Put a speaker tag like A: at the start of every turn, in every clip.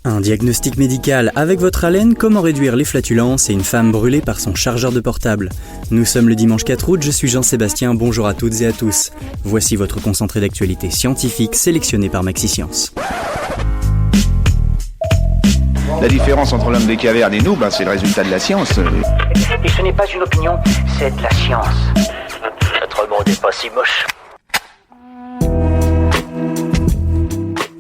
A: Un diagnostic médical avec votre haleine, comment réduire les flatulences et une femme brûlée par son chargeur de portable. Nous sommes le dimanche 4 août, je suis Jean-Sébastien, bonjour à toutes et à tous. Voici votre concentré d'actualité scientifique sélectionné par MaxiScience.
B: La différence entre l'homme des cavernes et nous, c'est le résultat de la science.
C: Et ce n'est pas une opinion, c'est de la science. Notre monde n'est pas si moche.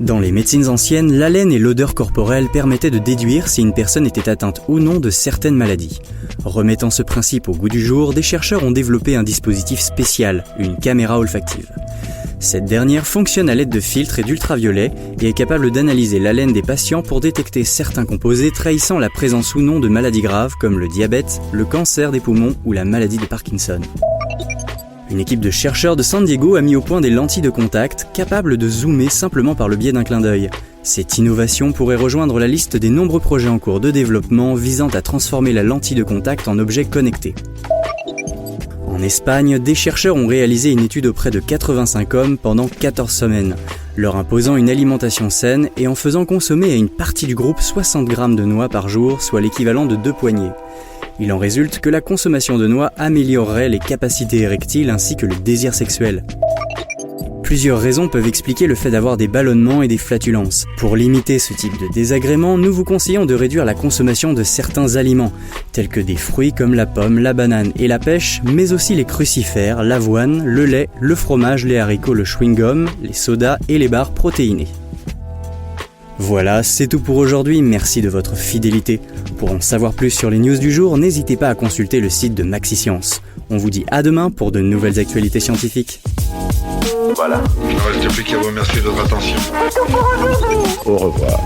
A: Dans les médecines anciennes, l'haleine et l'odeur corporelle permettaient de déduire si une personne était atteinte ou non de certaines maladies. Remettant ce principe au goût du jour, des chercheurs ont développé un dispositif spécial, une caméra olfactive. Cette dernière fonctionne à l'aide de filtres et d'ultraviolets et est capable d'analyser l'haleine des patients pour détecter certains composés trahissant la présence ou non de maladies graves comme le diabète, le cancer des poumons ou la maladie de Parkinson. Une équipe de chercheurs de San Diego a mis au point des lentilles de contact capables de zoomer simplement par le biais d'un clin d'œil. Cette innovation pourrait rejoindre la liste des nombreux projets en cours de développement visant à transformer la lentille de contact en objet connecté. En Espagne, des chercheurs ont réalisé une étude auprès de 85 hommes pendant 14 semaines, leur imposant une alimentation saine et en faisant consommer à une partie du groupe 60 grammes de noix par jour, soit l'équivalent de 2 poignées. Il en résulte que la consommation de noix améliorerait les capacités érectiles ainsi que le désir sexuel. Plusieurs raisons peuvent expliquer le fait d'avoir des ballonnements et des flatulences. Pour limiter ce type de désagrément, nous vous conseillons de réduire la consommation de certains aliments, tels que des fruits comme la pomme, la banane et la pêche, mais aussi les crucifères, l'avoine, le lait, le fromage, les haricots, le chewing-gum, les sodas et les barres protéinées. Voilà, c'est tout pour aujourd'hui, merci de votre fidélité. Pour en savoir plus sur les news du jour, n'hésitez pas à consulter le site de MaxiScience. On vous dit à demain pour de nouvelles actualités scientifiques.
D: Voilà. Il ne reste plus qu'à vous remercier de votre attention.
B: Au revoir.